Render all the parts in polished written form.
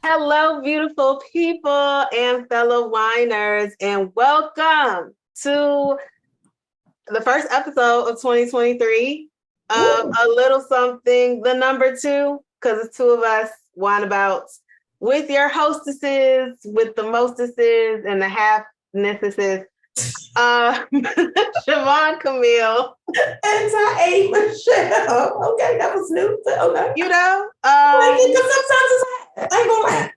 Hello, beautiful people and fellow winers, and welcome to the first episode of 2023 of A Little Something, the number 2, because it's 2 of us, Wineabouts, with your hostesses, with the mostesses and the half-nesses, Siobhan Camille. Anti-A Michelle. Okay, that was new. Okay. You know, sometimes it's hot. I ain't gonna lie.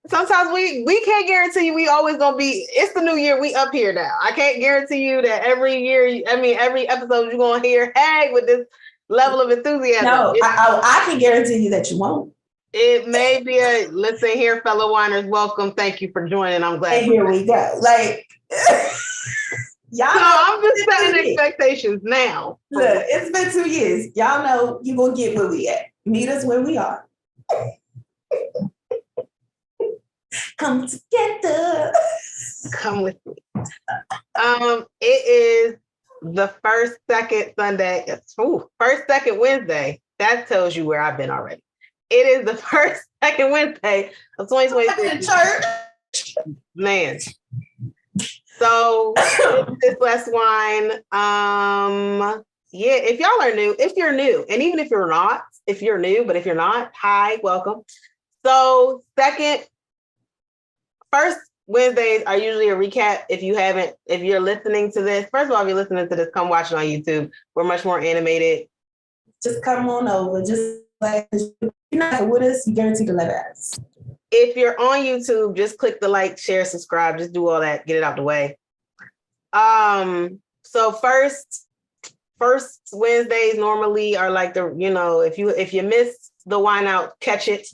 Sometimes we can't guarantee you we always gonna be. It's the new year. We up here now. I can't guarantee you that every year. Every episode you're gonna hear "Hey" with this level of enthusiasm. No, I can guarantee you that you won't. It may be a listen here, fellow winers. Welcome. Thank you for joining. I'm glad. And here we go. Like y'all. So I'm just setting expectations now. Look, it's been 2 years. Y'all know you gonna get where we at. Meet us where we are. Come together. Come with me. It is the second Wednesday. That tells you where I've been already. It is the second Wednesday of 2023. Church. Man. So this last wine. Yeah, if y'all are new, if you're new, and even if you're not, if you're new, but if you're not, hi, welcome. So first Wednesdays are usually a recap. If you're listening to this, first of all, if you're listening to this, come watch it on YouTube. We're much more animated. Just come on over. Just like you're not with us, you guarantee to let us. If you're on YouTube, just click the like, share, subscribe, just do all that, get it out the way. So first Wednesdays normally are like if you miss the wine out, catch it.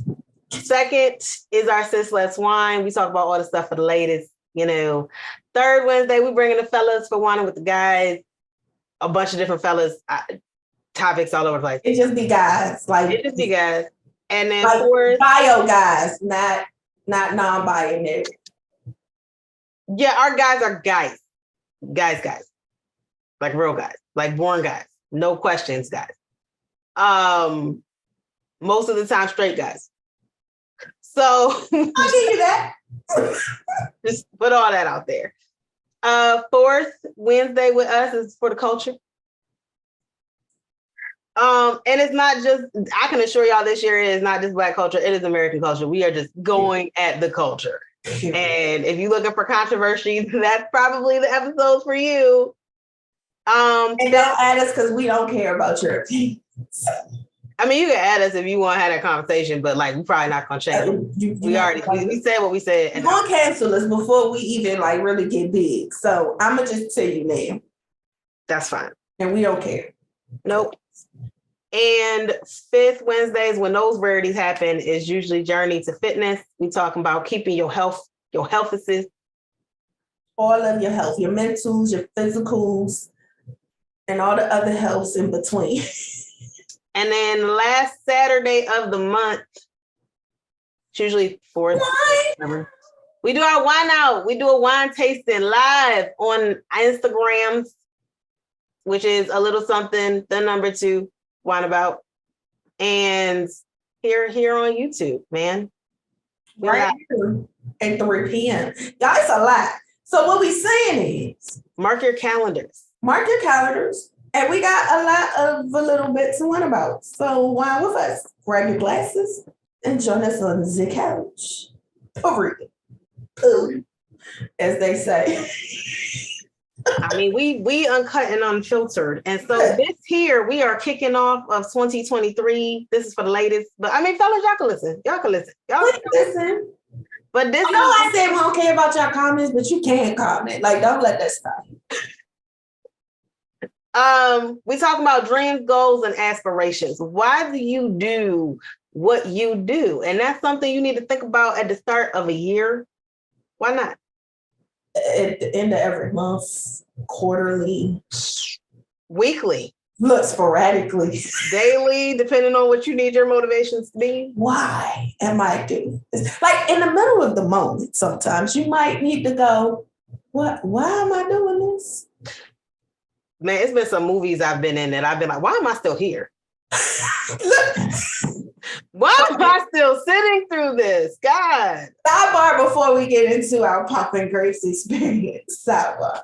Second is our Sis Let's Wine. We talk about all the stuff for the ladies, Third Wednesday, we bring in the fellas for whining with the guys. A bunch of different fellas, topics all over the place. It just be guys. And then like fourth, bio guys, not non-binary. Yeah, our guys are guys. Guys. Like real guys. Like born guys. No questions, guys. Most of the time, straight guys. So I'll give you that. Just put all that out there. Fourth Wednesday with us is for the culture. And it's not just, I can assure y'all this year it is not just Black culture, it is American culture. We are just going at the culture. And if you're looking for controversy, that's probably the episode for you. And don't add us because we don't care about your opinions. I mean, you can add us if you want to have that conversation, but we're probably not going to change. We said what we said. You're going to cancel us before we even really get big. So I'm going to just tell you now. That's fine. And we don't care. Nope. And fifth Wednesdays, when those rarities happen, is usually Journey to Fitness. We talking about keeping your health assist. All of your health, your mentals, your physicals, and all the other healths in between. And then last Saturday of the month, it's usually fourth. We do our wine out. We do a wine tasting live on Instagrams, which is A Little Something, the number 2, Wineabout. And here on YouTube, man. Right here at 3 p.m. Guys, a lot. So what we saying is, mark your calendars. And we got a lot of a little bit to wine about. So wine with us. Grab your glasses and join us on the couch. As they say. I mean, we uncut and unfiltered. And so this here, we are kicking off of 2023. This is for the ladies. But I mean, fellas, y'all can listen. Y'all can listen. But this I said we don't care about y'all comments, but you can comment. Don't let that stop you. We talk about dreams, goals, and aspirations. Why do you do what you do? And that's something you need to think about at the start of a year. Why not? At the end of every month, quarterly, weekly, look, sporadically, daily, depending on what you need your motivations to be. Why am I doing this? In the middle of the moment, sometimes you might need to go, what? Why am I doing this? Man, it's been some movies I've been in that I've been like, why am I still here? Why am I still sitting through this? God. Sidebar before we get into our popping grapes experience. Sidebar.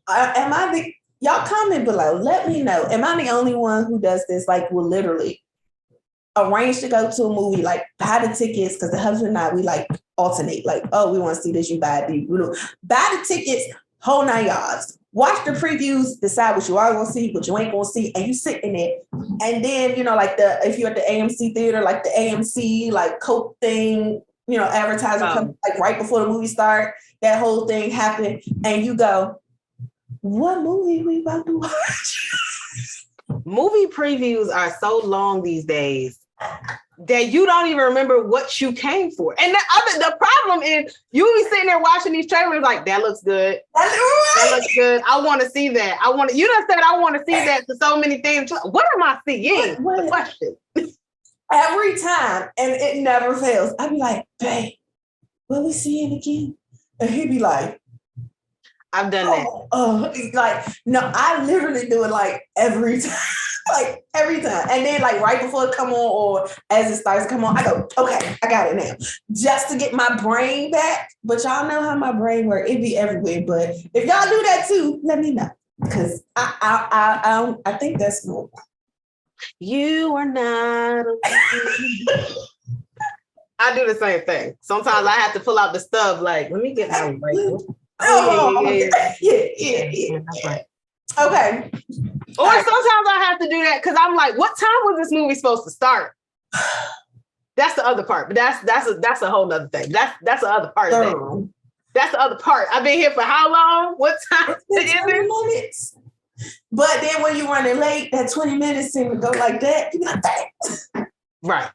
Am I the y'all comment below? Let me know. Am I the only one who does this? Like, will literally arrange to go to a movie, like buy the tickets, because the husband and I, we like alternate. Like, oh, we want to see this, you buy it. Buy the tickets, whole 9 yards. Watch the previews, decide what you are gonna see, what you ain't gonna see, and you sit in it. And then, like if you're at the AMC theater, like the AMC, like Coke thing, advertising comes like right before the movie start, that whole thing happened, and you go, what movie we about to watch? Movie previews are so long these days that you don't even remember what you came for. And the problem is you be sitting there watching these trailers like, that looks good. That looks good. I want to see that. You done said I want to see that to so many things. What am I seeing? The question. Every time, and it never fails. I'd be like, babe, will we see it again? And he'd be like, I've done that. No, I literally do it like every time. Like every time. And then like right before it come on or as it starts to come on, I go, okay, I got it now. Just to get my brain back. But y'all know how my brain works. It be everywhere. But if y'all do that too, let me know. Because I think that's normal. You are not. I do the same thing. Sometimes I have to pull out the stub, like, let me get my right. Yeah. Right. Okay. Or sometimes I have to do that because I'm like, what time was this movie supposed to start? That's the other part, but that's a whole nother thing. That's the other part of it. That's the other part. I've been here for how long? What time? 20 minutes. But then when you're running late, that 20 minutes seem to go like that. You're like, dang. Right.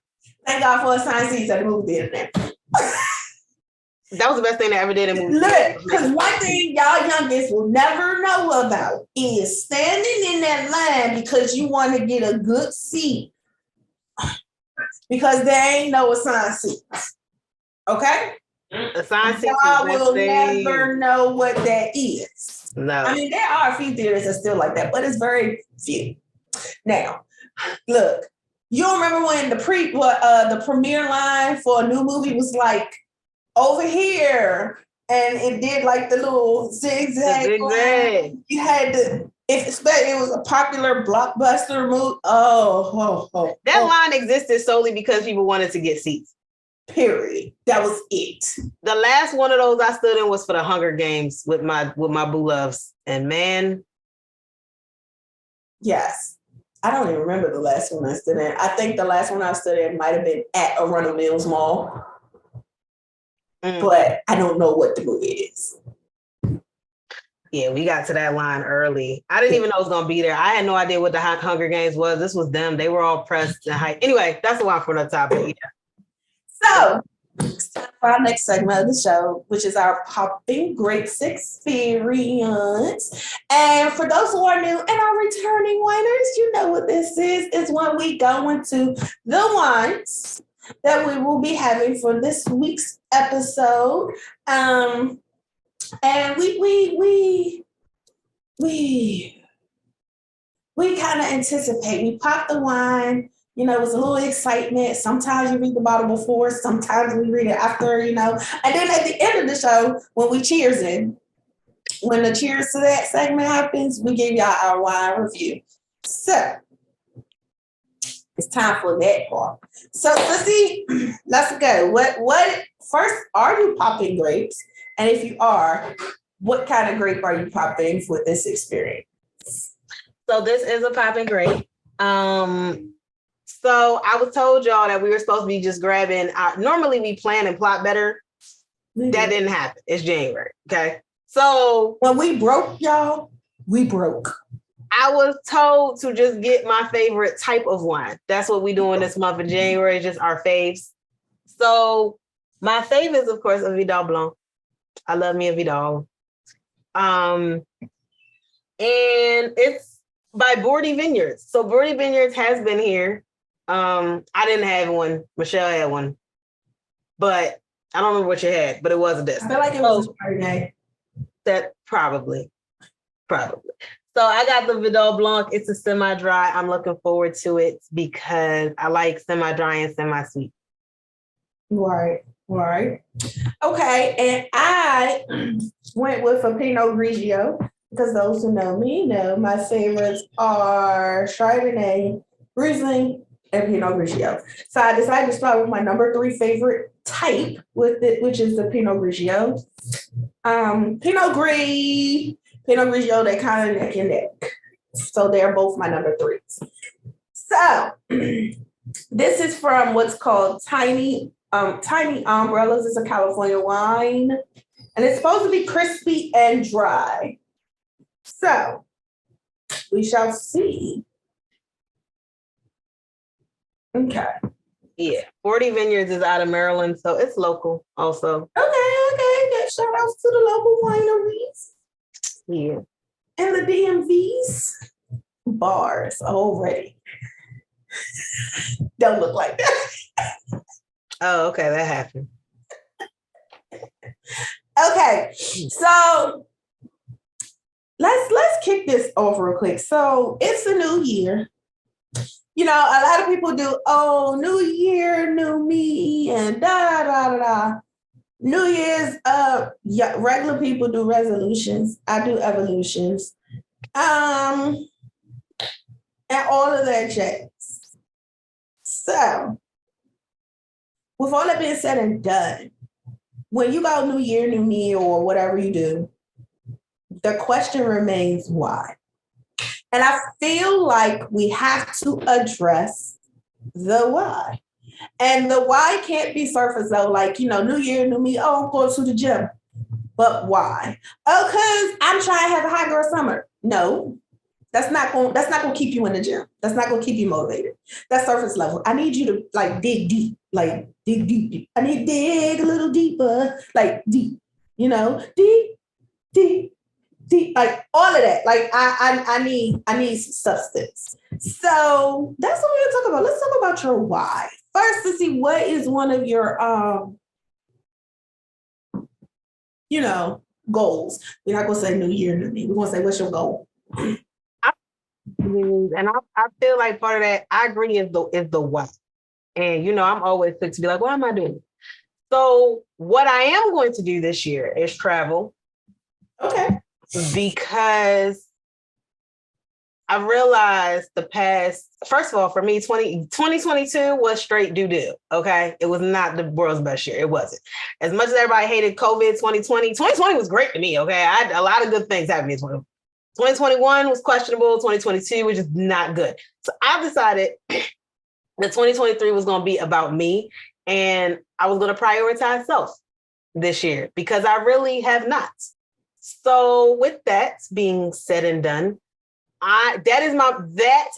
Thank God for assigned seats at the movie theater. That was the best thing that ever did in movie. Look, because one thing y'all youngest will never know about is standing in that line because you want to get a good seat. Because there ain't no assigned seats. Okay? Assigned seats. Y'all will never know what that is. No. I mean, there are a few theaters that still like that, but it's very few. Now, look, you remember when the premiere line for a new movie was like over here, and it did like the little zigzag line. You had to, if it was a popular blockbuster movie. That line existed solely because people wanted to get seats. Period. That was it. The last one of those I stood in was for the Hunger Games with my boo loves, and man. Yes. I don't even remember the last one I stood in. I think the last one I stood in might have been at Arundel Mills Mall. But I don't know what the movie is. Yeah, we got to that line early. I didn't even know it was going to be there. I had no idea what the Hunger Games was. This was them. They were all pressed and hyped. Anyway, that's the one for another topic. Yeah. So, it's time for our next segment of the show, which is our Popping Grapes experience. And for those who are new and are returning winers, you know what this is. It's when we go into the wines that we will be having for this week's episode. And we kind of anticipate. We pop the wine, it was a little excitement. Sometimes you read the bottle before, sometimes we read it after, and then at the end of the show, when we cheers in, when the cheers to that segment happens, we give y'all our wine review. So it's time for that part. So Sissy, let's go. What first, are you popping grapes? And if you are, what kind of grape are you popping for this experience? So this is a popping grape. So I was told y'all that we were supposed to be just grabbing. Normally we plan and plot better. Mm-hmm. That didn't happen. It's January. Okay. So when we broke, y'all, we broke. I was told to just get my favorite type of wine. That's what we're doing this month of January, just our faves. So my fave is, of course, a Vidal Blanc. I love me a Vidal. And it's by Boordy Vineyards. So Boordy Vineyards has been here. I didn't have one. Michelle had one. But I don't remember what you had, but it wasn't this. I feel like it was a Chardonnay. That probably. So I got the Vidal Blanc. It's a semi-dry. I'm looking forward to it because I like semi-dry and semi-sweet. Right. Okay, and I went with a Pinot Grigio because those who know me know my favorites are Chardonnay, Riesling, and Pinot Grigio. So I decided to start with my number 3 favorite type with it, which is the Pinot Grigio. Pinot Grigio, they kind of neck and neck. So they're both my number 3s. So this is from what's called Tiny Umbrellas. It's a California wine, and it's supposed to be crispy and dry. So we shall see. Okay. Yeah. Boordy Vineyards is out of Maryland, so it's local also. Okay. Good. Shout outs to the local wineries. Yeah. And the DMVs. Bars already. Don't look like that. Oh, okay. That happened. Okay. So let's kick this off real quick. So it's a new year. You know, a lot of people do, new year, new me, and da da da da. New Year's, yeah, regular people do resolutions. I do evolutions. And all of that jazz. So, with all that being said and done, when you go new year, new me, or whatever you do, the question remains why. And I feel like we have to address the why. And the why can't be surface though, like, new year, new me, I'm going to the gym. But why? Oh, because I'm trying to have a hot girl summer. No, that's not gonna keep you in the gym. That's not gonna keep you motivated. That's surface level. I need you to dig deep. I need to dig a little deeper, deep, deep, like all of that. Like I need substance. So that's what we're gonna talk about. Let's talk about your why. First, to see what is one of your goals. We're not gonna say new year, new me. We're gonna say what's your goal. And I feel like part of that, I agree, is the why. And I'm always quick to be like, why am I doing it? So what I am going to do this year is travel. Okay. Because I realized first of all, for me, 2022 was straight doo-doo, okay? It was not the world's best year. It wasn't. As much as everybody hated COVID 2020 was great to me, okay? I had a lot of good things happen in 2020. 2021 was questionable. 2022 was just not good. So I decided that 2023 was going to be about me, and I was going to prioritize self this year because I really have not. So with that being said and done, that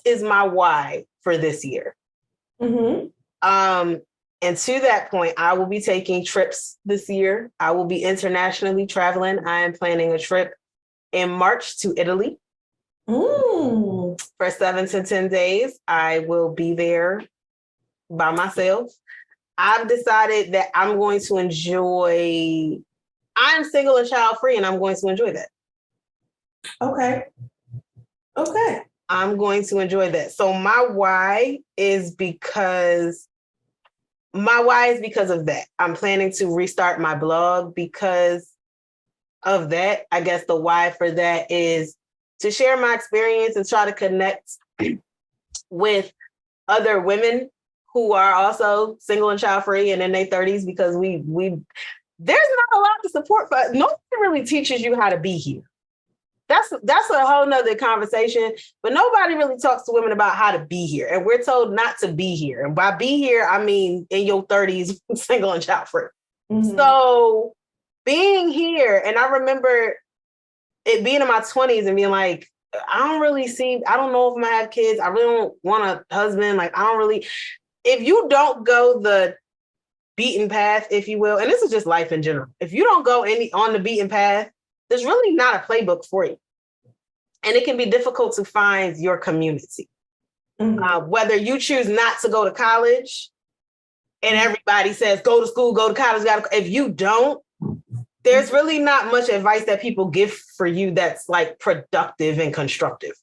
is my why for this year. Mm-hmm. And to that point, I will be taking trips this year. I will be internationally traveling. I am planning a trip in March to Italy. For 7 to 10 days. I will be there by myself. I've decided that I'm going to enjoy. I'm single and child free, and I'm going to enjoy that. Okay. I'm going to enjoy that. So my why is because of that. I'm planning to restart my blog because of that. I guess the why for that is to share my experience and try to connect with other women who are also single and child free and in their 30s, because we there's not a lot of support for. Nobody really teaches you how to be here. That's a whole nother conversation, but nobody really talks to women about how to be here. And we're told not to be here. And by be here, I mean in your 30s, single and child free. Mm-hmm. So being here, and I remember it being in my 20s and being like, I don't know if I'm gonna have kids. I really don't want a husband. Like, if you don't go the beaten path, if you will, and this is just life in general, if you don't go on the beaten path, there's really not a playbook for you. And it can be difficult to find your community. Mm-hmm. Whether you choose not to go to college and everybody says, go to school, go to college, if you don't, there's really not much advice that people give for you that's like productive and constructive.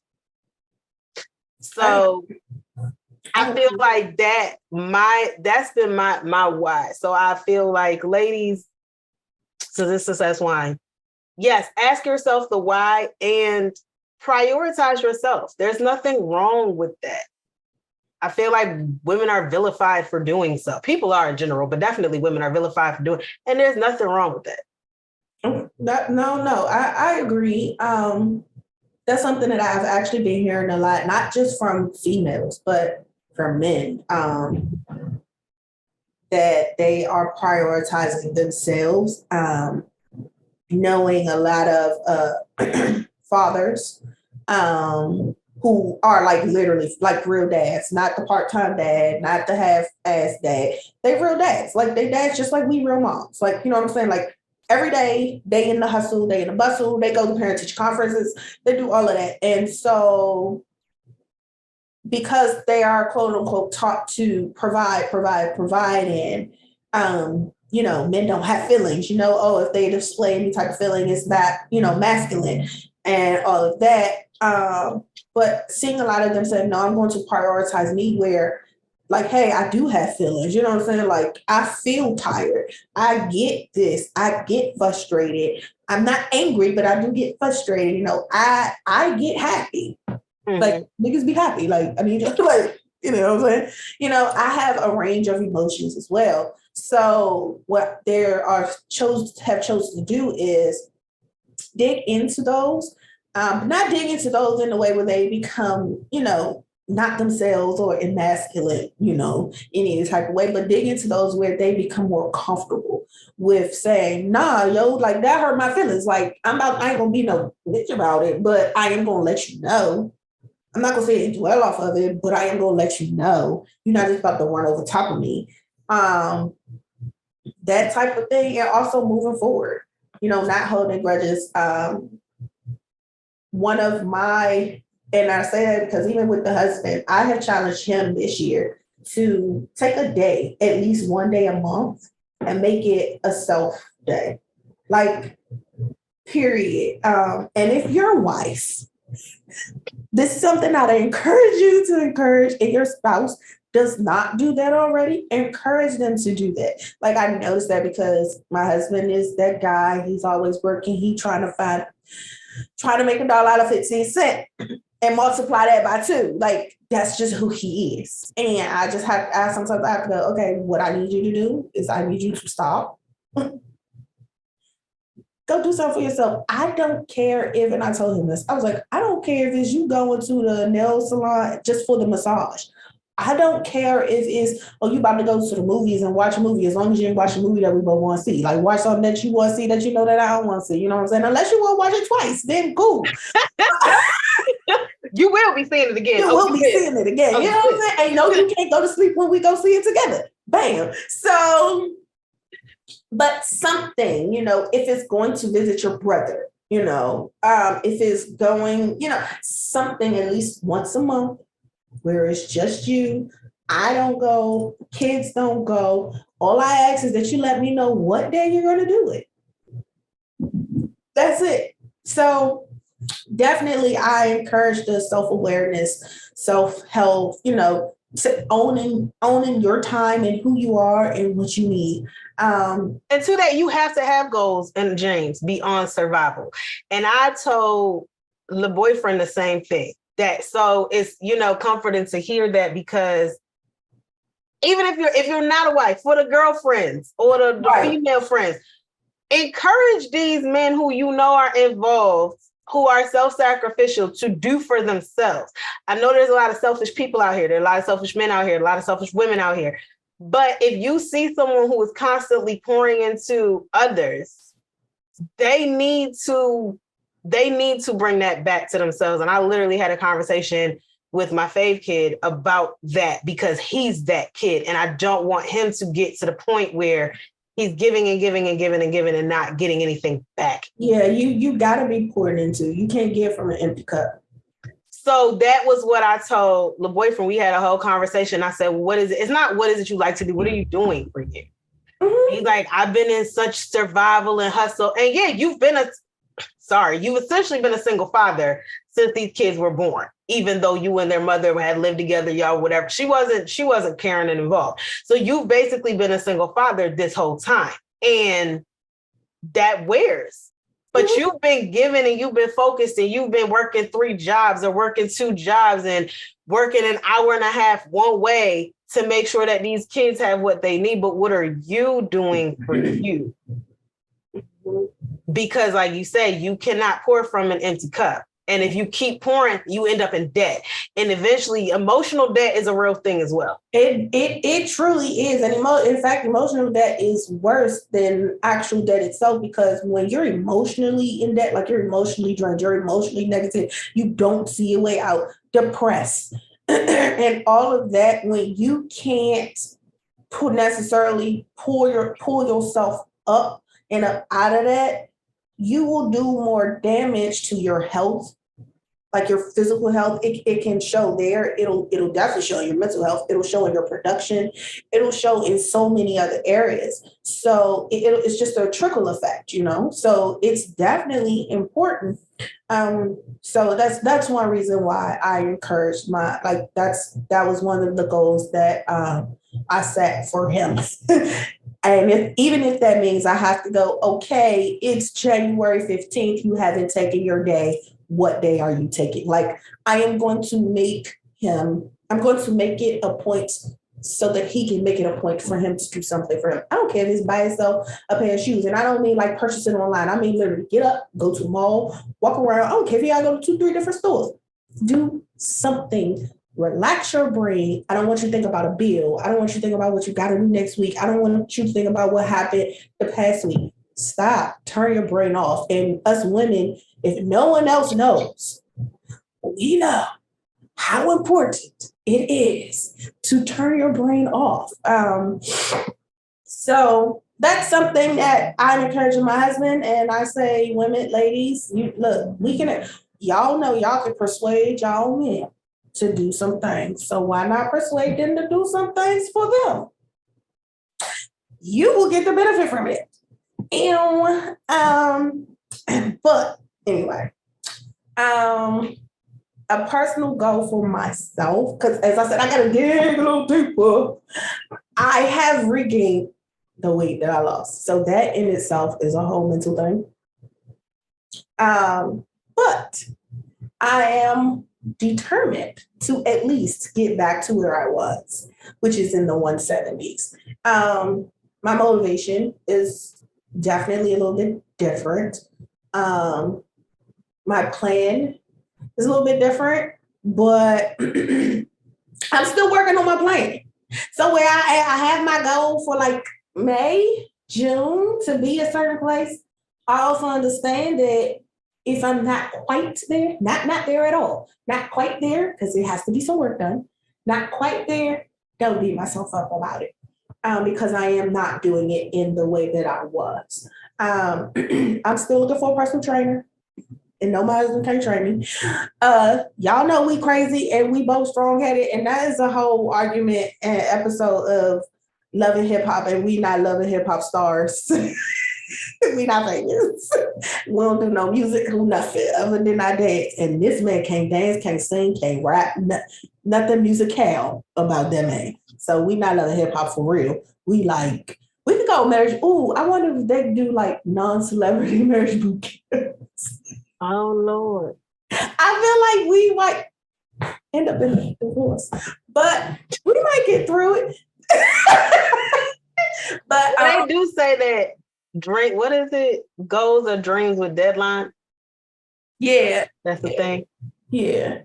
So I feel like that's been my why. So I feel like, ladies, so this is wine. Yes, ask yourself the why and prioritize yourself. There's nothing wrong with that. I feel like women are vilified for doing so. People are in general, but definitely women are vilified for doing, and there's nothing wrong with that. No, I agree. That's something that I've actually been hearing a lot, not just from females, but from men, that they are prioritizing themselves, knowing a lot of fathers who are like literally like real dads, not the part-time dad, not the half-ass dad. They real dads. Like they dads just like we real moms. Like, you know what I'm saying? Like every day, they in the hustle, they in the bustle, they go to parent-teacher conferences, they do all of that. And so because they are quote unquote taught to provide, and you know, men don't have feelings, you know, oh, if they display any type of feeling, it's not, you know, masculine and all of that. But seeing a lot of them say, no, I'm going to prioritize me, where like, hey, I do have feelings, you know what I'm saying? Like, I feel tired. I get this. I get frustrated. I'm not angry, but I do get frustrated. You know, I get happy. Mm-hmm. Like, niggas be happy. Like, I mean, like, you know what I'm saying? You know, I have a range of emotions as well. So what there are have chosen to do is dig into those, not dig into those in a way where they become, you know, not themselves or emasculate, you know, any type of way, but dig into those where they become more comfortable with saying, nah, yo, like that hurt my feelings. Like I ain't gonna be no bitch about it, but I am gonna let you know. I'm not gonna say it dwell off of it, but I am gonna let you know. You're not just about to run over top of me. That type of thing, and also moving forward, you know, not holding grudges. One of my, and I say that because even with the husband, I have challenged him this year to take a day, at least one day a month, and make it a self day. Like, period. And if your wife, this is something that I encourage you to encourage, if your spouse does not do that already, encourage them to do that. Like, I noticed that because my husband is that guy. He's always working. He trying to make $1 out of 15 cents and multiply that by 2. Like, that's just who he is. And I just have to sometimes I have to go, okay, what I need you to do is I need you to stop. Go do something for yourself. I don't care if, and I told him this, I was like, I don't care if it's you going to the nail salon just for the massage. I don't care if it's, oh, you about to go to the movies and watch a movie, as long as you watch a movie that we both want to see. Like, watch something that you want to see that you know that I don't want to see. You know what I'm saying? Unless you want to watch it twice, then cool. You will be seeing it again. You will be seeing it again. You know what I'm saying? And you know, you can't go to sleep when we go see it together. Bam. So, but something, you know, if it's going to visit your brother, you know, if it's going, you know, something at least once a month where it's just you, I don't go, kids don't go. All I ask is that you let me know what day you're going to do it. That's it. So definitely I encourage the self-awareness, self-help, you know, owning your time and who you are and what you need. And to that, you have to have goals and James beyond survival. And I told the boyfriend the same thing. That so it's, you know, comforting to hear that, because even if you're not a wife, for the girlfriends or the right. female friends, encourage these men who you know are involved, who are self-sacrificial, to do for themselves. I know there's a lot of selfish people out here. There are a lot of selfish men out here, a lot of selfish women out here. But if you see someone who is constantly pouring into others, they need to bring that back to themselves. And I literally had a conversation with my fave kid about that, because he's that kid. And I don't want him to get to the point where he's giving and giving and giving and giving and not getting anything back. Yeah, you got to be poured into. You can't give from an empty cup. So that was what I told the boyfriend. We had a whole conversation. I said, what is it? It's not what is it you like to do? What are you doing for you? He's like, I've been in such survival and hustle. And yeah, you've essentially been a single father since these kids were born, even though you and their mother had lived together, y'all, whatever. She wasn't caring and involved. So you've basically been a single father this whole time. And that wears. But you've been giving and you've been focused and you've been working 3 jobs or working 2 jobs and working an hour and a half one way to make sure that these kids have what they need. But what are you doing for you? Because like you say, you cannot pour from an empty cup. And if you keep pouring, you end up in debt. And eventually emotional debt is a real thing as well. It truly is. And in fact, emotional debt is worse than actual debt itself, because when you're emotionally in debt, like you're emotionally drained, you're emotionally negative, you don't see a way out, depressed, and all of that, when you can't necessarily pull yourself up and up out of that, you will do more damage to your health, like your physical health. It can show there. It'll definitely show in your mental health. It'll show in your production. It'll show in so many other areas. So it's just a trickle effect, So it's definitely important. So that's one reason why I encouraged that was one of the goals that I set for him. And even if that means I have to go, okay, it's January 15th, you haven't taken your day. What day are you taking? Like, I am going to make it a point so that he can make it a point for him to do something for him. I don't care if it's buy himself a pair of shoes. And I don't mean like purchasing online. I mean literally get up, go to a mall, walk around. I don't care if you gotta go to 2, 3 different stores. Do something. Relax your brain. I don't want you to think about a bill. I don't want you to think about what you got to do next week. I don't want you to think about what happened the past week. Stop. Turn your brain off. And us women, if no one else knows, we know how important it is to turn your brain off. So that's something that I'm encouraging my husband. And I say, women, ladies, y'all know y'all can persuade y'all men to do some things. So why not persuade them to do some things for them? You will get the benefit from it. But anyway, a personal goal for myself, because as I said, I gotta dig a little deeper. I have regained the weight that I lost. So that in itself is a whole mental thing. But I am determined to at least get back to where I was, which is in the 170s. My motivation is definitely a little bit different. My plan is a little bit different, but I'm still working on my plan. So where I have my goal for like May, June to be a certain place, I also understand that if I'm not quite there, not there at all, not quite there, because it has to be some work done, not quite there, don't beat myself up about it. Because I am not doing it in the way that I was. I'm still looking for a personal trainer, and no, my husband can't train me. Y'all know we crazy and we both strong-headed, and that is a whole argument and episode of loving hip-hop, and we not loving hip-hop stars. We not famous. We don't do no music, do nothing other than our dance. And this man can't dance, can't sing, can't rap, nothing musical about that man. So we not loving hip hop for real. We could go marriage. Ooh, I wonder if they do like non-celebrity marriage boot camps. Oh Lord. I feel like we might end up in a divorce, but we might get through it. But they do say that what is it? Goals or dreams with deadline? Yeah. That's the thing. Yeah.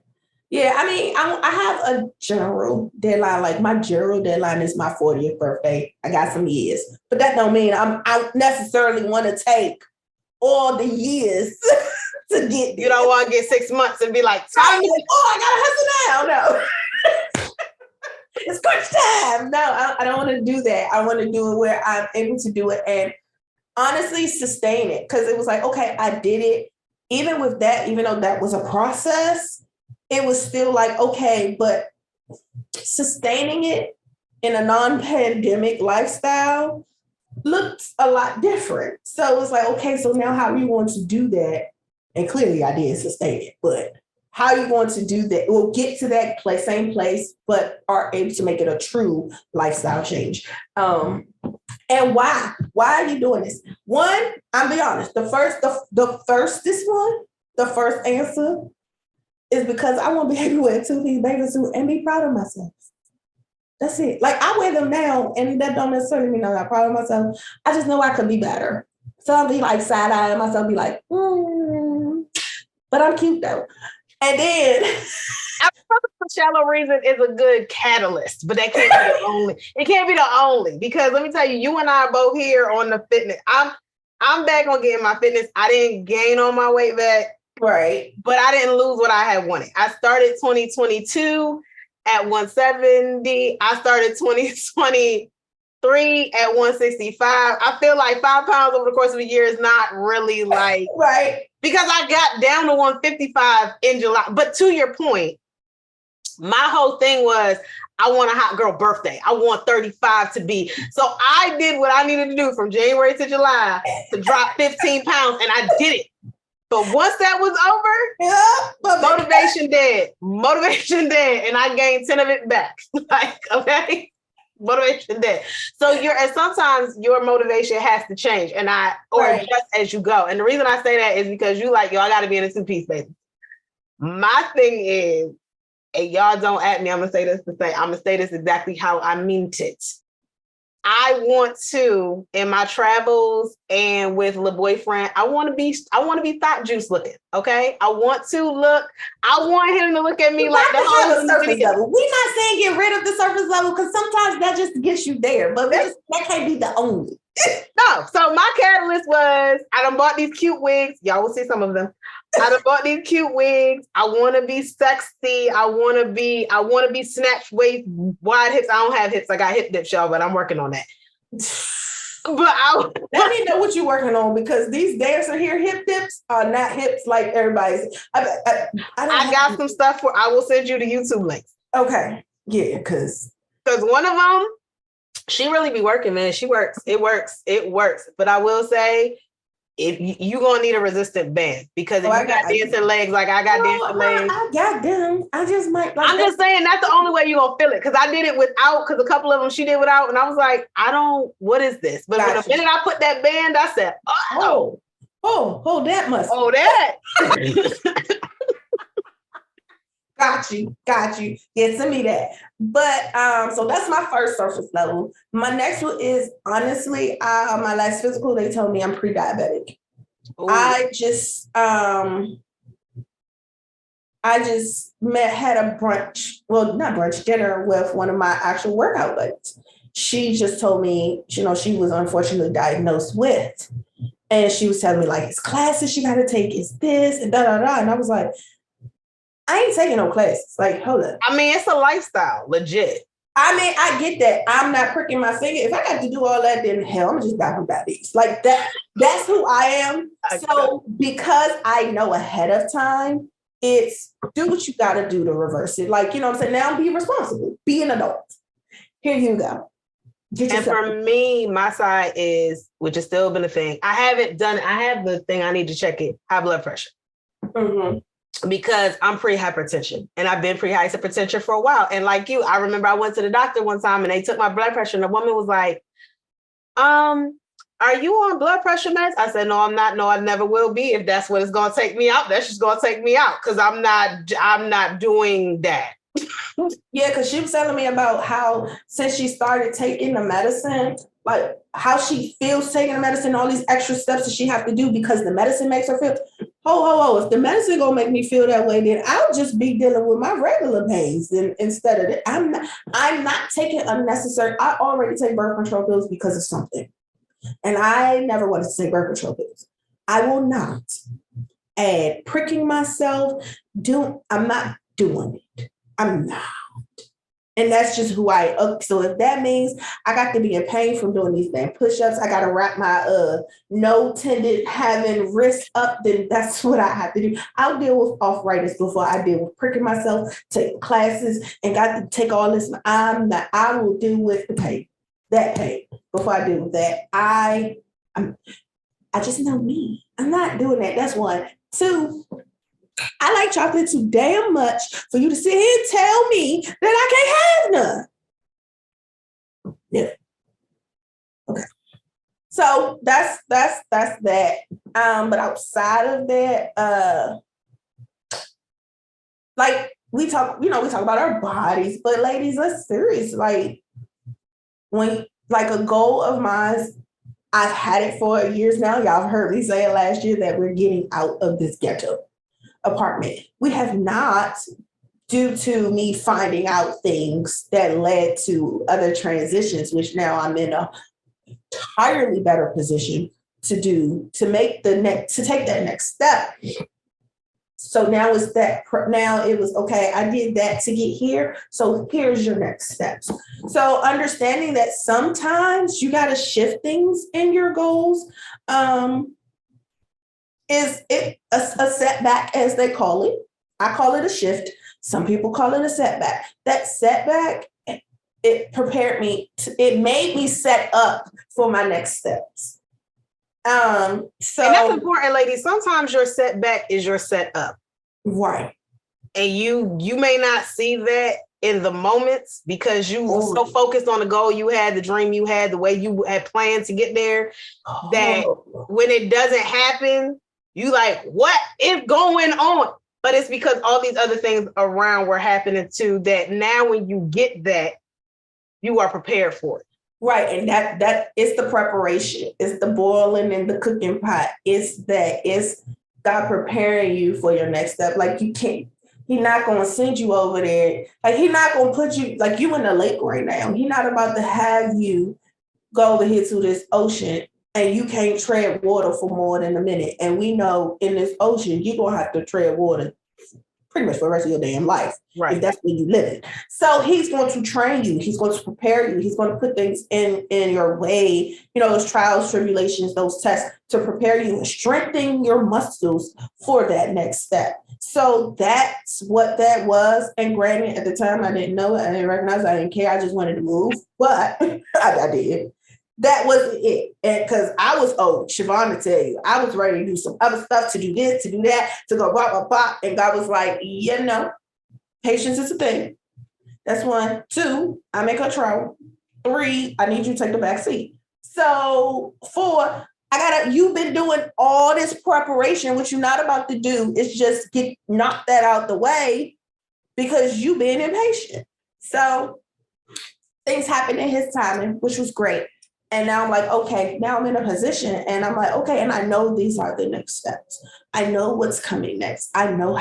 Yeah, I mean, I have a general deadline. Like my general deadline is my 40th birthday. I got some years, but that don't mean I necessarily want to take all the years to get there. You don't want to get 6 months and be like, I gotta hustle now. No. It's crunch time. No, I don't want to do that. I want to do it where I'm able to do it and honestly sustain it. Because it was like, okay, I did it. Even with that, even though that was a process, it was still like, okay, but sustaining it in a non-pandemic lifestyle looked a lot different. So it's like, okay, so now how are you going to do that? And clearly I did sustain it, but how are you going to do that? We'll get to that place, same place, but are able to make it a true lifestyle change. And why? Why are you doing this? One, I'll be honest, the first answer is because I want to be able to wear a two-piece bathing suit and be proud of myself. That's it. Like I wear them now, and that don't necessarily mean I'm not proud of myself. I just know I could be better. So I'll be like side-eyeing myself, be like, but I'm cute though. And then the shallow reason is a good catalyst, but that can't be the only. It can't be the only, because let me tell you, you and I are both here on the fitness. I'm back on getting my fitness. I didn't gain on my weight back. Right. But I didn't lose what I had wanted. I started 2022 at 170. I started 2023 at 165. I feel like 5 pounds over the course of a year is not really like, right. Because I got down to 155 in July. But to your point, my whole thing was, I want a hot girl birthday. I want 35 to be. So I did what I needed to do from January to July to drop 15 pounds, and I did it. But once that was over, motivation dead, and I gained 10 of it back. Like, okay, motivation dead. So sometimes your motivation has to change, or adjust as you go. And the reason I say that is because you like, I got to be in a two-piece baby. My thing is, and y'all don't at me, I'm gonna say this exactly how I meant it. I want to, in my travels and with the boyfriend, I want to be thought juice looking. Okay, I want him to look at me like the whole surface level. We're not saying get rid of the surface level, because sometimes that just gets you there, but that can't be the only. No. So my catalyst was, I done bought these cute wigs. Y'all will see some of them. I done bought these cute wigs. I want to be sexy. I want to be snatched waist, wide hips. I don't have hips. I got hip dips, y'all, but I'm working on that. But let me know what you're working on, because these dancers here, hip dips are not hips like everybody's. I got some stuff I will send you the YouTube links. Okay. Yeah, because one of them, she really be working, man. She works. It works. But I will say, if you gonna need a resistant band, because if you got dancing legs like I got dancing legs, I got them. I just might. I'm just saying that's the only way you gonna feel it. Because I did it without. Because a couple of them she did without, and I was like, what is this? But the minute I put that band, I said, that must. Oh, that. Got you. Yeah, send me that. But so that's my first surface level. My next one is, honestly, my last physical, they told me I'm pre-diabetic. Ooh. I just had a dinner with one of my actual workout buddies. She just told me, she was unfortunately diagnosed with, and she was telling me like, it's classes she got to take, is this and da da da, and I was like, I ain't taking no classes. Like, hold up. I mean, it's a lifestyle, legit. I mean, I get that. I'm not pricking my finger. If I got to do all that, then hell, I'm just die from diabetes. Like that's who I am. So because I know ahead of time, it's do what you got to do to reverse it. Like, what I'm saying? Now be responsible. Be an adult. Here you go. And for me, my side is, which has still been a thing. I haven't done it. I have the thing I need to check it. High blood pressure. Mm-hmm. Because I'm pre-hypertension, and I've been pre-hypertension for a while. And like you, I remember I went to the doctor one time and they took my blood pressure, and the woman was like, are you on blood pressure meds? I said, no, I'm not. No, I never will be. If that's what it's going to take me out, that's just going to take me out. Cause I'm not doing that. Yeah. Cause she was telling me about how, since she started taking the medicine, like how she feels taking the medicine, all these extra steps that she have to do because the medicine makes her feel, if the medicine gonna make me feel that way, then I'll just be dealing with my regular pains. Then instead of it, I'm not taking unnecessary. I already take birth control pills because of something, and I never wanted to take birth control pills. I will not add pricking myself. I'm not doing it. I'm not. And that's just who I am. So if that means I got to be in pain from doing these damn push-ups, I got to wrap my no tendon having wrist up, then that's what I have to do. I'll deal with arthritis before I deal with pricking myself, take classes, and got to take all this. I will deal with the pain, that pain. before I do that, I just know me. I'm not doing that. That's one. Two, I like chocolate too damn much for you to sit here and tell me that I can't have none. Yeah. Okay. So that's that. But outside of that, like we talk about our bodies, but ladies, let's serious. Like when like a goal of mine, I've had it for years now. Y'all have heard me say it last year that we're getting out of this ghetto apartment. We have not, due to me finding out things that led to other transitions, which now I'm in a entirely better position to take that next step. So now it was okay. I did that to get here. So here's your next steps. So understanding that sometimes you got to shift things in your goals. Is it a setback, as they call it? I call it a shift. Some people call it a setback. That setback, it prepared me. It made me set up for my next steps. And that's important, ladies. Sometimes your setback is your setup. Right. And you may not see that in the moments because you were so focused on the goal you had, the dream you had, the way you had planned to get there, that when it doesn't happen, you like, what is going on? But it's because all these other things around were happening too, that now when you get that, you are prepared for it. Right. And that is the preparation. It's the boiling and the cooking pot. It's God preparing you for your next step. Like He's not going to send you over there. Like He's not going to put you, like you in the lake right now. He's not about to have you go over here to this ocean and you can't tread water for more than a minute. And we know in this ocean, you're going to have to tread water pretty much for the rest of your damn life, right? If that's where you live in. So He's going to train you. He's going to prepare you. He's going to put things in your way, those trials, tribulations, those tests to prepare you and strengthen your muscles for that next step. So that's what that was. And granted, at the time, I didn't know it. I didn't recognize it. I didn't care. I just wanted to move, but I did. That wasn't it. And because I was old, Siobhan to tell you, I was ready to do some other stuff, to do this, to do that, to go blah, blah, blah. And God was like, patience is a thing. That's one. 2, I make her travel. 3, I need you to take the back seat. So 4, you've been doing all this preparation. What you're not about to do is just knock that out the way because you've been impatient. So things happened in His timing, which was great. And now I'm like, okay, now I'm in a position and I'm like, okay, and I know these are the next steps. I know what's coming next. I know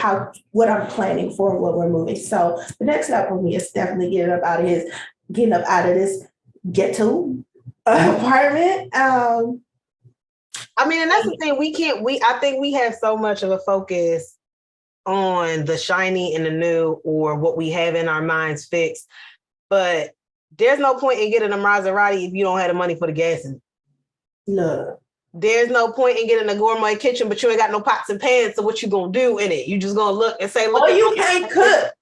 what I'm planning for, what we're moving. So the next step for me is definitely getting up out of this ghetto apartment. And that's the thing. I think we have so much of a focus on the shiny and the new, or what we have in our minds fixed. But there's no point in getting a Maserati if you don't have the money for the gas in it. No. There's no point in getting a gourmet kitchen, but you ain't got no pots and pans. So what you gonna do in it? You just gonna look and say, look. Or you can't cook.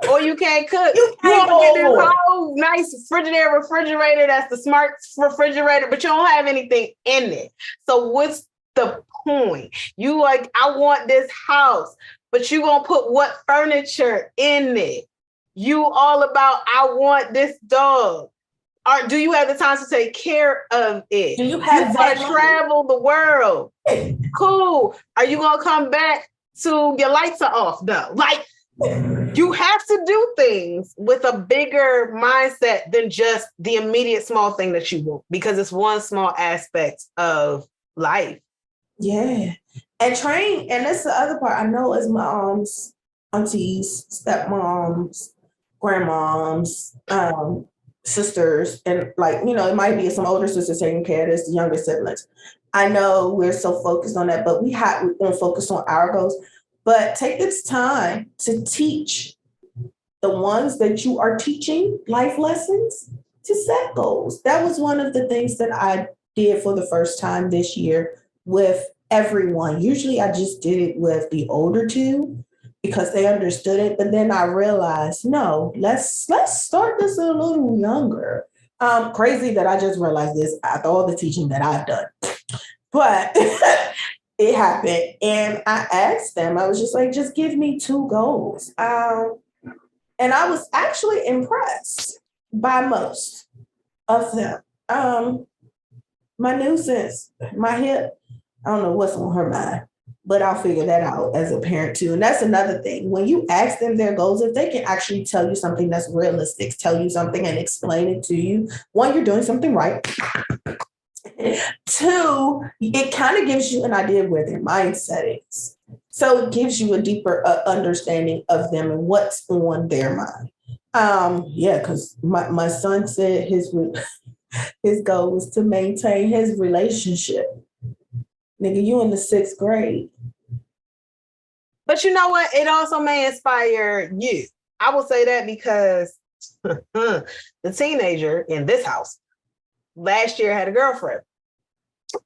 Or you can't cook. You want to get this whole nice refrigerator that's the smart refrigerator, but you don't have anything in it. So what's the point? You like, I want this house, but you gonna put what furniture in it? You all about, I want this dog. Or do you have the time to take care of it? Do you have to travel the world? Cool. Are you gonna come back to your lights are off though? Like, you have to do things with a bigger mindset than just the immediate small thing that you want, because it's one small aspect of life. Yeah. And that's the other part. I know as moms, aunties, stepmoms, grandmoms, sisters, and it might be some older sisters taking care of this, the younger siblings. I know we're so focused on that, but we want to focus on our goals. But take this time to teach the ones that you are teaching life lessons to set goals. That was one of the things that I did for the first time this year with everyone. Usually I just did it with the older two because they understood it. But then I realized, no, let's start this a little younger. Crazy that I just realized this after all the teaching that I've done. But it happened. And I asked them, I was just like, just give me 2 goals. And I was actually impressed by most of them. My nuisance, my hip, I don't know what's on her mind, but I'll figure that out as a parent too. And that's another thing. When you ask them their goals, if they can actually tell you something that's realistic, tell you something and explain it to you, one, you're doing something right. 2, it kind of gives you an idea of where their mindset is. So it gives you a deeper understanding of them and what's on their mind. Yeah, because my son said his goal was to maintain his relationship. Nigga, you in the 6th grade. But you know what? It also may inspire you. I will say that because the teenager in this house last year had a girlfriend.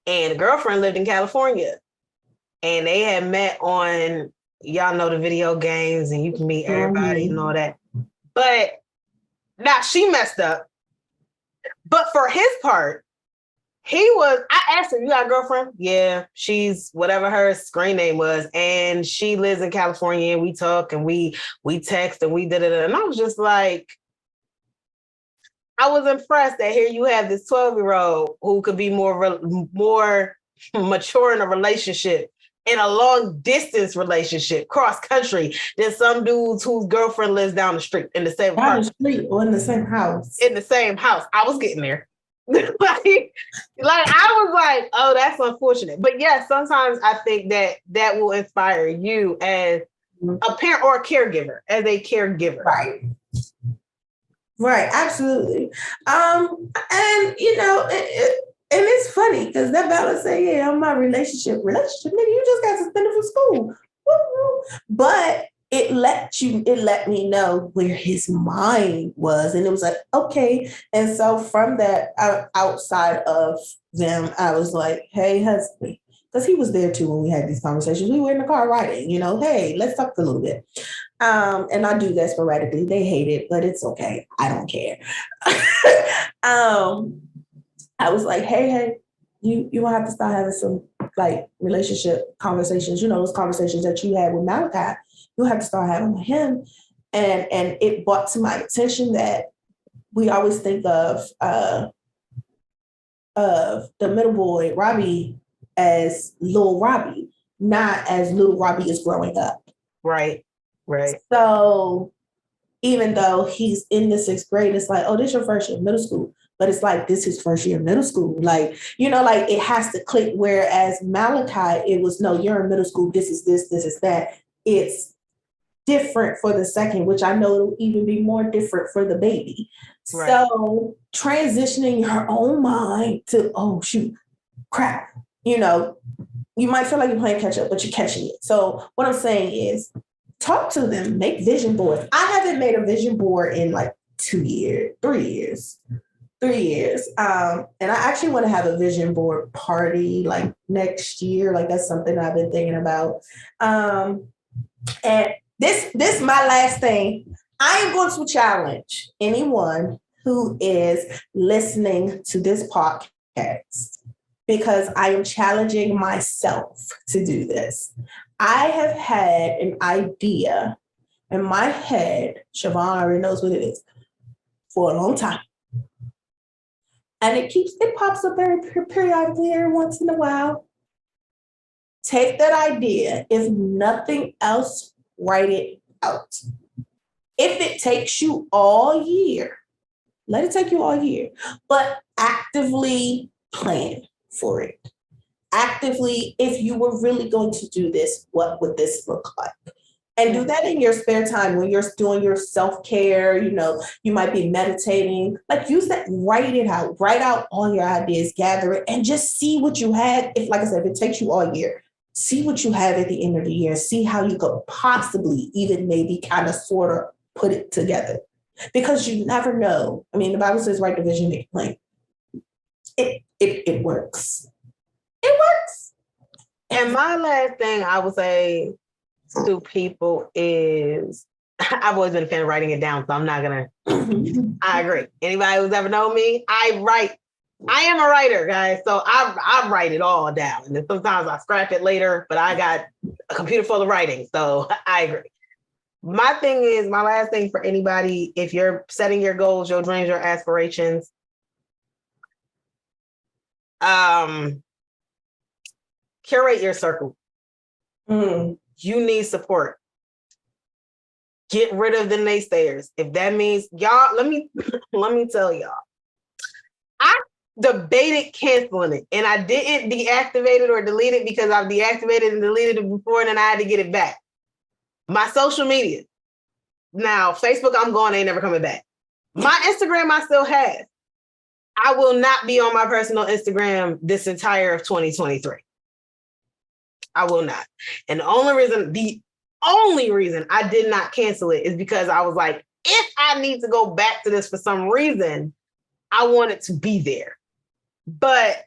And the girlfriend lived in California. And they had met on, y'all know, the video games, and you can meet everybody and all that. But now she messed up. But for his part, I asked him, you got a girlfriend? Yeah, she's whatever her screen name was. And she lives in California, and we talk and we text and we did it. And I was just like, I was impressed that here you have this 12-year-old who could be more mature in a relationship, in a long distance relationship, cross country, than some dudes whose girlfriend lives down the street in the same down the street or in the same house. In the same house. I was getting there. like I was like, oh, that's unfortunate. But yes, sometimes I think that will inspire you as a parent or a caregiver, as a caregiver. Right, absolutely. And you know, and it's funny because that Bella say, yeah, I'm my relationship, nigga, you just got suspended from school. Woo-hoo. But it let me know where his mind was. And it was like, okay. And so from that outside of them, I was like, hey, husband, because he was there too when we had these conversations. We were in the car riding, you know, hey, let's talk a little bit. And I do that sporadically. They hate it, but it's okay. I don't care. I was like, hey, you won't have to start having some like relationship conversations, you know, those conversations that you had with Malachi. You'll have to start having with him. And it brought to my attention that we always think of the middle boy, Robbie, as little Robbie, not as little Robbie is growing up. Right. So even though he's in the 6th grade, it's like, oh, this is your first year of middle school. But it's like, this is first year of middle school. Like, you know, like it has to click. Whereas Malachi, it was, no, you're in middle school. This is this is that. It's different for the second, which I know it'll even be more different for the baby. Right. So transitioning your own mind to, oh, shoot, crap, you know, you might feel like you're playing catch up, but you're catching it. So what I'm saying is, talk to them, make vision boards. I haven't made a vision board in like 3 years. And I actually want to have a vision board party like next year. Like that's something I've been thinking about. And this my last thing. I am going to challenge anyone who is listening to this podcast, because I am challenging myself to do this. I have had an idea in my head, Siobhan already knows what it is, for a long time. And it pops up very periodically every once in a while. Take that idea. If nothing else, write it out. If it takes you all year, let it take you all year, but actively plan for it. Actively, if you were really going to do this, what would this look like? And do that in your spare time when you're doing your self-care, you know, you might be meditating, like use that, write it out, write out all your ideas, gather it, and just see what you had. If, like I said, if it takes you all year, see what you have at the end of the year, see how you could possibly even maybe kind of sort of put it together. Because you never know. I mean, the Bible says, write the vision, make it plain. It works. It works. And my last thing I would say to people is I've always been a fan of writing it down, so I'm not gonna. I agree. Anybody who's ever known me, I write. I am a writer, guys, so I write it all down, and then sometimes I scrap it later. But I got a computer full of writing, so I agree. My last thing for anybody, if you're setting your goals, your dreams, your aspirations, curate your circle. You need support. Get rid of the naysayers. If that means y'all, let me tell y'all. I debated canceling it, and I didn't deactivate it or delete it because I've deactivated and deleted it before, and then I had to get it back. My social media. Now, Facebook, I'm going, ain't never coming back. My Instagram, I still have. I will not be on my personal Instagram this entire of 2023. I will not. And the only reason I did not cancel it is because I was like, if I need to go back to this for some reason, I want it to be there. But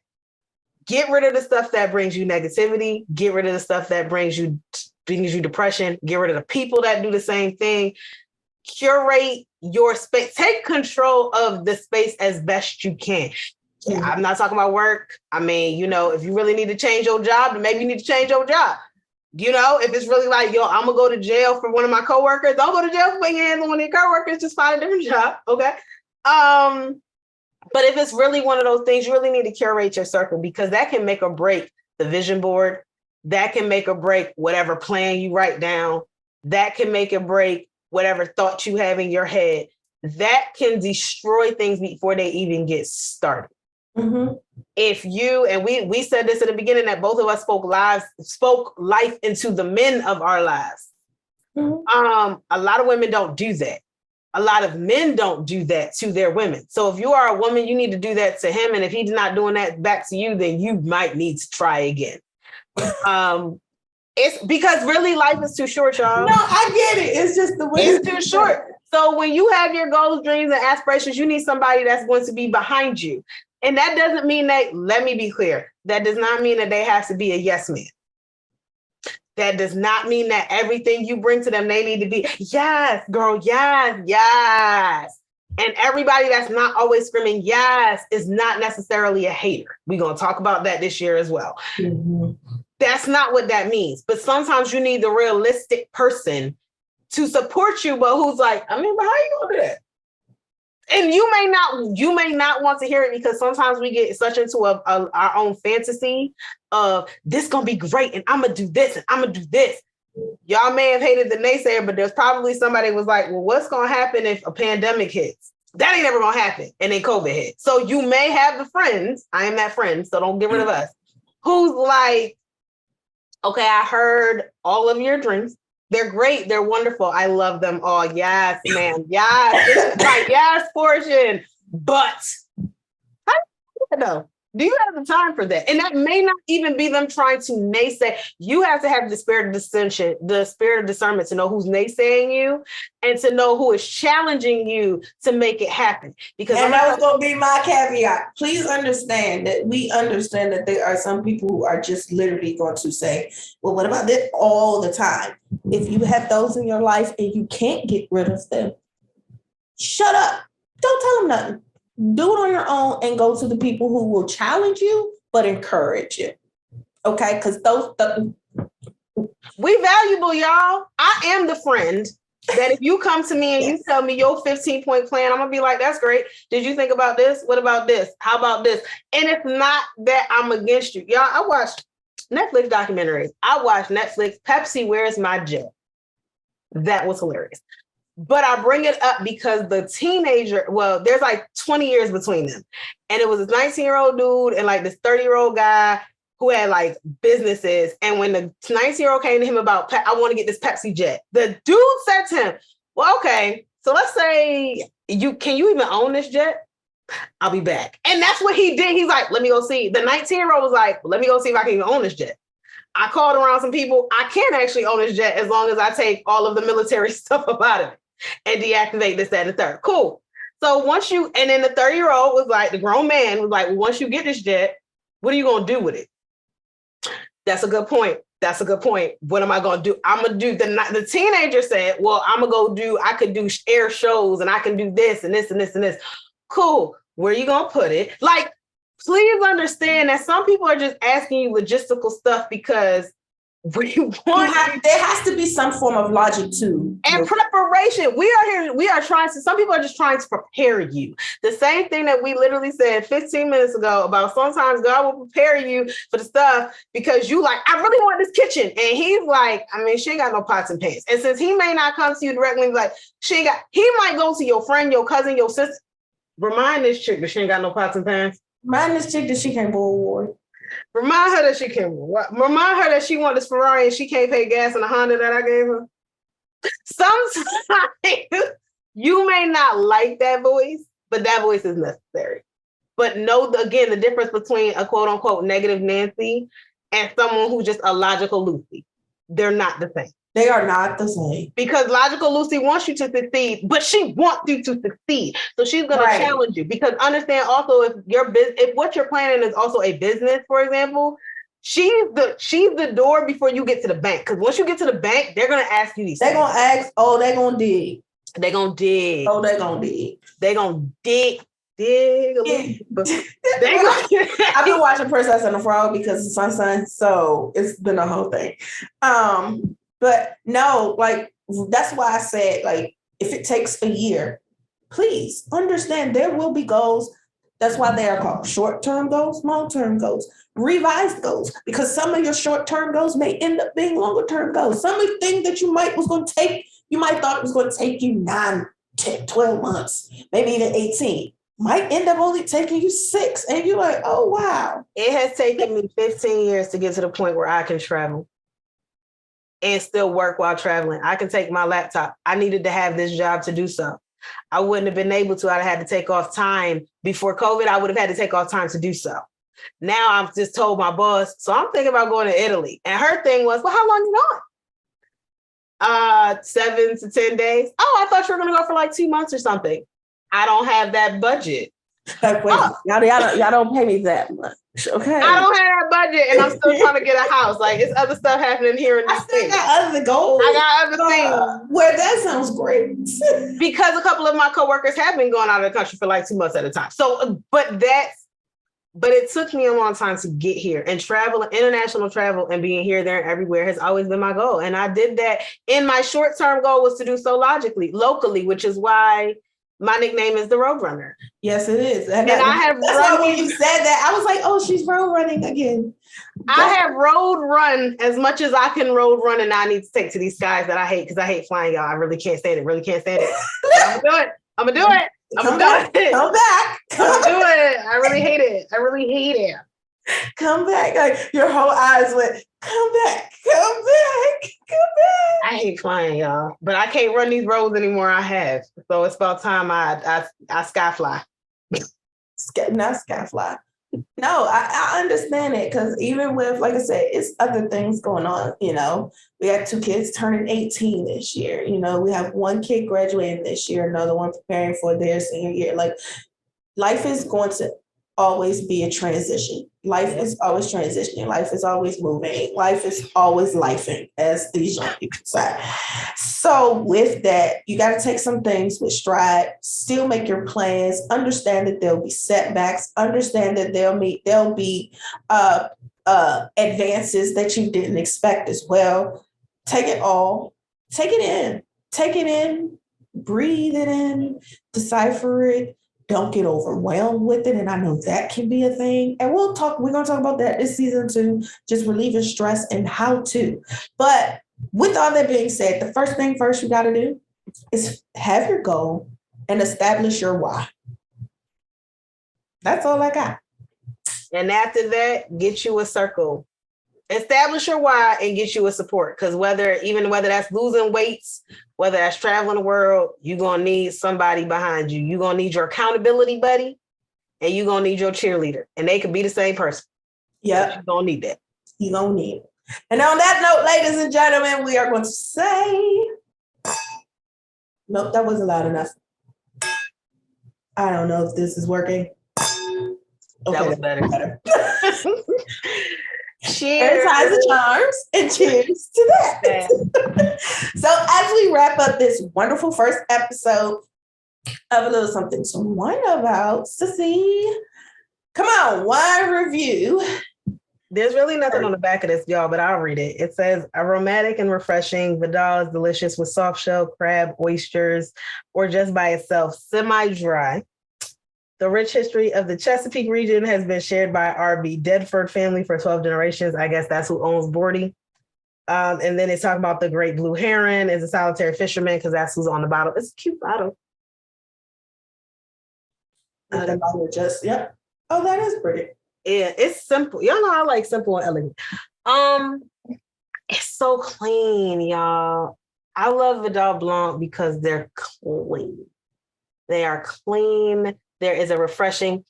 get rid of the stuff that brings you negativity. Get rid of the stuff that brings you depression. Get rid of the people that do the same thing. Curate your space. Take control of the space as best you can. Yeah, I'm not talking about work. I mean, if you really need to change your job, then maybe you need to change your job. If it's really like, yo, I'm gonna go to jail for one of my coworkers, don't go to jail for putting your hands on one of your coworkers, just find a different job. Okay. But if it's really one of those things, you really need to curate your circle, because that can make or break the vision board. That can make or break whatever plan you write down. That can make or break whatever thought you have in your head. That can destroy things before they even get started. If you, and we said this in the beginning, that both of us spoke life into the men of our lives. A lot of women don't do that. A lot of men don't do that to their women. So if you are a woman, you need to do that to him. And if he's not doing that back to you, then you might need to try again. It's because really life is too short, y'all. No, I get it. It's just the way it's too short. So when you have your goals, dreams, and aspirations, you need somebody that's going to be behind you. And that doesn't mean that, let me be clear, that does not mean that they have to be a yes man. That does not mean that everything you bring to them, they need to be, yes, girl, yes, yes. And everybody that's not always screaming yes is not necessarily a hater. We're going to talk about that this year as well. That's not what that means. But sometimes you need the realistic person to support you, but who's like, but how you going to do that? And you may not want to hear it, because sometimes we get such into our own fantasy of this gonna be great, and I'm gonna do this, and I'm gonna do this. Y'all may have hated the naysayer, but there's probably somebody who was like, well, what's gonna happen if a pandemic hits? That ain't ever gonna happen. And then COVID hit. So you may have the friends, I am that friend, so don't get rid of us, who's like, okay, I heard all of your dreams. They're great. They're wonderful. I love them all. Yes, man. Yes. This is my yes portion. But how do you know? Do you have the time for that? And that may not even be them trying to naysay. You have to have the spirit of dissension, the spirit of discernment, to know who's naysaying you and to know who is challenging you to make it happen. Because that was going to be my caveat. Please understand that we understand that there are some people who are just literally going to say, well, what about this all the time? If you have those in your life and you can't get rid of them, shut up. Don't tell them nothing. Do it on your own and go to the people who will challenge you, but encourage you. Okay? Because we valuable, y'all. I am the friend that if you come to me and you tell me your 15-point plan, I'm going to be like, that's great. Did you think about this? What about this? How about this? And it's not that I'm against you. Y'all, I watched Netflix documentaries. I watched Netflix, Pepsi, Where's My Jet? That was hilarious. But I bring it up because the teenager, well, there's like 20 years between them. And it was this 19-year-old dude and like this 30-year-old guy who had like businesses. And when the 19-year-old came to him about, I want to get this Pepsi jet, the dude said to him, well, okay, so let's say can you even own this jet? I'll be back. And that's what he did. He's like, let me go see. The 19-year-old was like, let me go see if I can even own this jet. I called around some people. I can actually own this jet as long as I take all of the military stuff about it and deactivate this, that, and the third. Cool. So and then the 30-year-old was like, the grown man was like, well, once you get this jet, what are you going to do with it? That's a good point. That's a good point. What am I going to do? I'm going to do the teenager said, well, I could do air shows and I can do this and this and this and this. Cool. Where are you going to put it? Like, please understand that some people are just asking you logistical stuff because there has to be some form of logic too. And preparation. Some people are just trying to prepare you. The same thing that we literally said 15 minutes ago about sometimes God will prepare you for the stuff because you like, I really want this kitchen. And he's like, I mean, she ain't got no pots and pans. And since he may not come to you directly, like, he might go to your friend, your cousin, your sister. Remind this chick that she ain't got no pots and pans. Remind this chick that she can't boil water. Remind her that she can't. Remind her that she wants this Ferrari and she can't pay gas in the Honda that I gave her. Sometimes you may not like that voice, but that voice is necessary. But know, again, the difference between a quote unquote negative Nancy and someone who's just a logical Lucy. They're not the same. They are not the same. Because logical Lucy wants you to succeed, but she wants you to succeed. So she's going to challenge you. Because understand also if what you're planning is also a business, for example, she's the door before you get to the bank. Because once you get to the bank, they're going to ask you these things. They're going to ask, they're going to dig. They're going to dig. Oh, they're going to dig. They're going to dig. I've been watching Princess and the Frog because it's my son, so it's been a whole thing. But no, like, that's why I said, like, if it takes a year, please understand there will be goals. That's why they are called short-term goals, long-term goals, revised goals, because some of your short-term goals may end up being longer-term goals. Some of the things that you might thought it was going to take you 9, 10, 12 months, maybe even 18, might end up only taking you 6. And you're like, oh, wow. It has taken me 15 years to get to the point where I can travel and still work while traveling. I can take my laptop. I needed to have this job to do so. I wouldn't have been able to. I'd have had to take off time. Before COVID, I would have had to take off time to do so. Now I've just told my boss, so I'm thinking about going to Italy. And her thing was, well, how long you going? 7 to 10 days. Oh, I thought you were going to go for like 2 months or something. I don't have that budget. Like, wait, y'all don't pay me that much. Okay. I don't have that budget and I'm still trying to get a house. Like, it's other stuff happening here in I still got other goals. I got other things. Well, that sounds great. Because a couple of my coworkers have been going out of the country for like 2 months at a time. So, but it took me a long time to get here, and international travel and being here, there, and everywhere has always been my goal. And I did that. And my short-term goal was to do so locally, which is why my nickname is the Roadrunner. Yes, it is. And I have that's why when you said that, I was like, oh, she's road running again. I have road run as much as I can road run, and I need to take to these skies that I hate because I hate flying, y'all. I really can't stand it. I'm gonna do it. Come back. I'm gonna do it. I really hate it. Come back. Like, your whole eyes went, come back. I hate flying, y'all. But I can't run these roads anymore. I have. So it's about time I sky fly. Not sky fly. No, I understand it, because even with, like I said, it's other things going on. You know, we have 2 kids turning 18 this year. You know, we have 1 kid graduating this year, another one preparing for their senior year. Like, life is going to always be a transition. Life is always transitioning. Life is always moving. Life is always lifing, as these young people say. So with that, you got to take some things with stride, still make your plans, understand that there'll be setbacks, understand that there'll be advances that you didn't expect as well. Take it all, take it in, breathe it in, decipher it. Don't get overwhelmed with it. And I know that can be a thing. And we're going to talk about that this season too, just relieving stress and how to. But with all that being said, the first thing you got to do is have your goal and establish your why. That's all I got. And after that, get you a circle. Establish your why and get you a support. Because whether that's losing weights, whether that's traveling the world, you're going to need somebody behind you. You're going to need your accountability buddy, and you're going to need your cheerleader. And they could be the same person. Yeah. You're going to need that. You're going to need it. And on that note, ladies and gentlemen, we are going to say, nope, that wasn't loud enough. I don't know if this is working. Okay, that was better. Cheers. Times the charms, and cheers to that. So as we wrap up this wonderful first episode of A Little Something to Wine About, Sissy, come on, wine review. There's really nothing on the back of this, y'all, but I'll read it. It says, aromatic and refreshing. Vidal is delicious with soft shell, crab, oysters, or just by itself, semi-dry. The rich history of the Chesapeake region has been shared by R.B. Dedford family for 12 generations. I guess that's who owns Boordy. And then they talk about the great blue heron as a solitary fisherman because that's who's on the bottle. It's a cute bottle. The bottle just, yep. Oh, that is pretty. Yeah, it's simple. Y'all know I like simple and elegant. It's so clean, y'all. I love Vidal Blanc because they're clean. They are clean. There is a refreshing,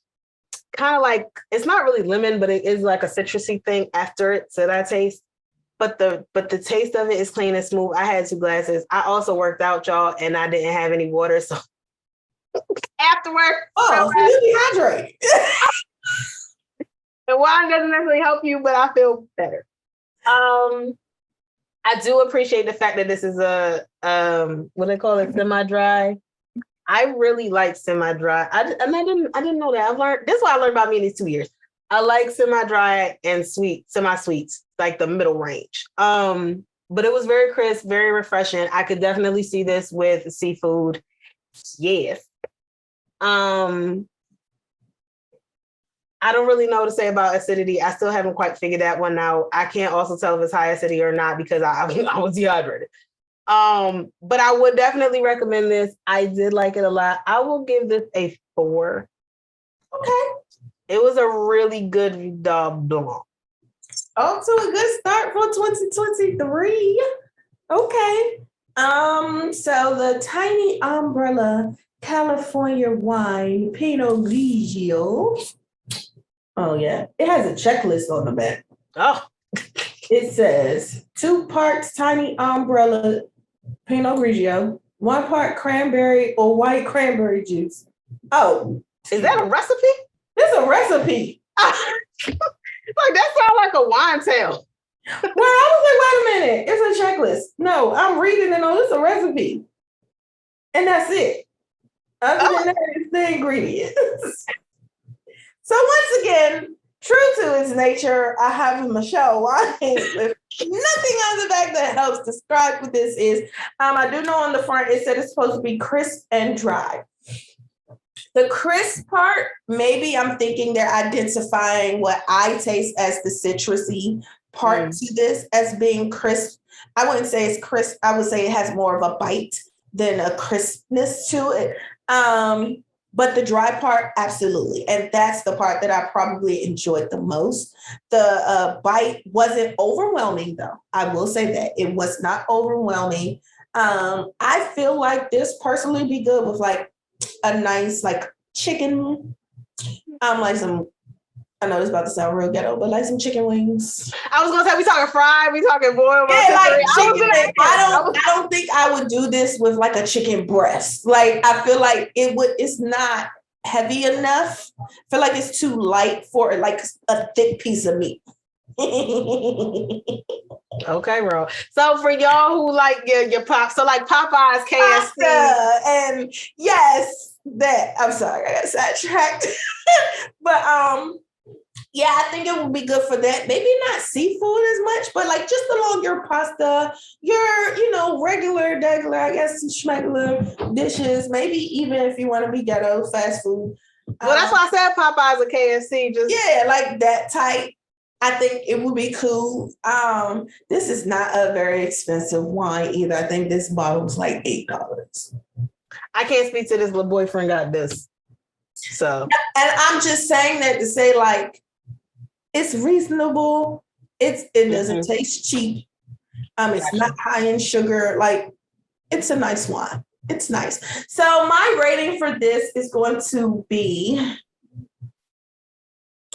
kind of like, it's not really lemon, but it is like a citrusy thing after it that I taste. But the taste of it is clean and smooth. I had 2 glasses. I also worked out, y'all, and I didn't have any water. So afterwards, so you dehydrated. The wine doesn't necessarily help you, but I feel better. I do appreciate the fact that this is a what they call it, semi-dry. I really like semi-dry. I didn't know that. I've learned this is what I learned about me in these 2 years. I like semi-dry and sweet, semi-sweets, like the middle range. But it was very crisp, very refreshing. I could definitely see this with seafood. Yes. I don't really know what to say about acidity. I still haven't quite figured that one out. I can't also tell if it's high acidity or not because I was dehydrated. But I would definitely recommend this. I did like it a lot. I will give this a 4. Okay. It was a really good Vidal Blanc. Off to a good start for 2023. Okay. So the Tiny Umbrella California Wine Pinot Grigio. Oh yeah, it has a checklist on the back. Oh, it says 2 parts Tiny Umbrella Pinot Grigio, 1 part cranberry or white cranberry juice. Oh, is that a recipe? It's a recipe. Like that sounds like a wine tale. Well, I was like, wait a minute, it's a checklist. No, I'm reading it on. It's a recipe, and that's it. Other than that, it's the ingredients. So once again, true to its nature, I have Michelle wine with nothing on the back that helps describe what this is. I do know on the front it said it's supposed to be crisp and dry. The crisp part, maybe I'm thinking they're identifying what I taste as the citrusy part to this as being crisp. I wouldn't say it's crisp. I would say it has more of a bite than a crispness to it. But the dry part, absolutely. And that's the part that I probably enjoyed the most. The bite wasn't overwhelming, though. I will say that. It was not overwhelming. I feel like this personally be good with like a nice like chicken. Like some, I know it's about to sound real ghetto, but like some chicken wings. I was gonna say we talking fried, we talking boiled. Yeah, like chicken. I don't think I would do this with like a chicken breast. Like I feel like it would. It's not heavy enough. I feel like it's too light for like a thick piece of meat. Okay, bro. So for y'all who like your pop, so like Popeyes, KFC, and yes, that I'm sorry, I got sidetracked. But yeah, I think it would be good for that. Maybe not seafood as much, but like just along your pasta, your regular, I guess, schmegular dishes. Maybe even if you want to be ghetto, fast food. Well, that's why I said Popeyes or KFC. Yeah, like that type. I think it would be cool. This is not a very expensive wine either. I think this bottle was like $8. I can't speak to this. Little boyfriend got this. So, and I'm just saying that to say like it's reasonable. It doesn't taste cheap. It's not high in sugar. Like it's a nice wine. It's nice. So my rating for this is going to be,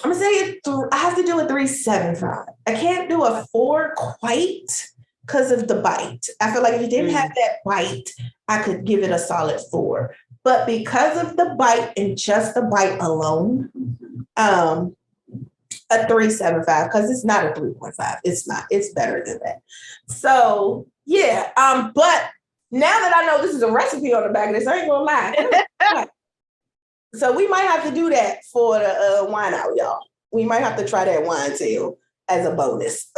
I'm gonna say I have to do a 3.75. I can't do a 4 quite because of the bite. I feel like if you didn't have that bite, I could give it a solid 4. But because of the bite and just the bite alone, a 3.75 because it's not a 3.5. It's not. It's better than that. So yeah. But now that I know this is a recipe on the back of this, I ain't gonna lie. So we might have to do that for the wine out, y'all. We might have to try that wine tail as a bonus.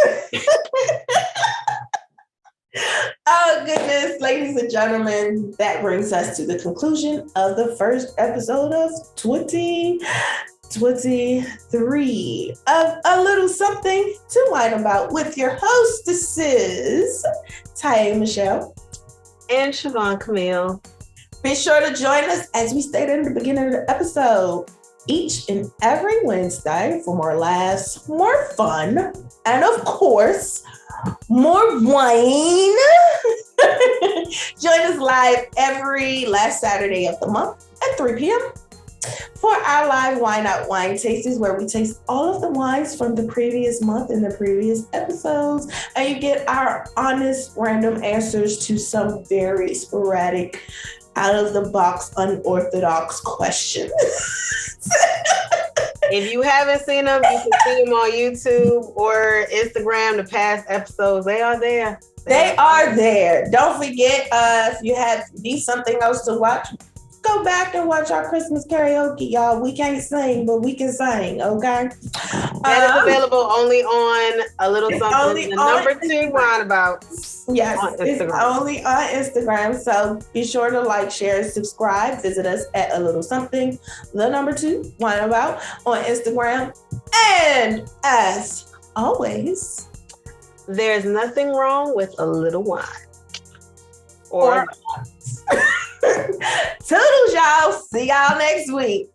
Oh, goodness, ladies and gentlemen, that brings us to the conclusion of the first episode of 2023 of A Little Something to Wine About with your hostesses, Ty Michelle and Siobhan Camille. Be sure to join us, as we stated in the beginning of the episode, each and every Wednesday for more laughs, more fun, and of course, more wine. Join us live every last Saturday of the month at 3 p.m. for our live Wine Out Wine Tastings, where we taste all of the wines from the previous month and the previous episodes, and you get our honest, random answers to some very sporadic, out-of-the-box, unorthodox questions. If you haven't seen them, you can see them on YouTube or Instagram, the past episodes. They are there. They are there. Don't forget, if you need something else to watch, go back and watch our Christmas karaoke, y'all. We can't sing, but we can sing, okay? That is available only on A Little Something, the number 2 Wine About. Yes, it's only on Instagram. So be sure to like, share, subscribe. Visit us at A Little Something, the number 2 Wine About on Instagram. And as always, there's nothing wrong with a little wine. Or Toodles, y'all. See y'all next week.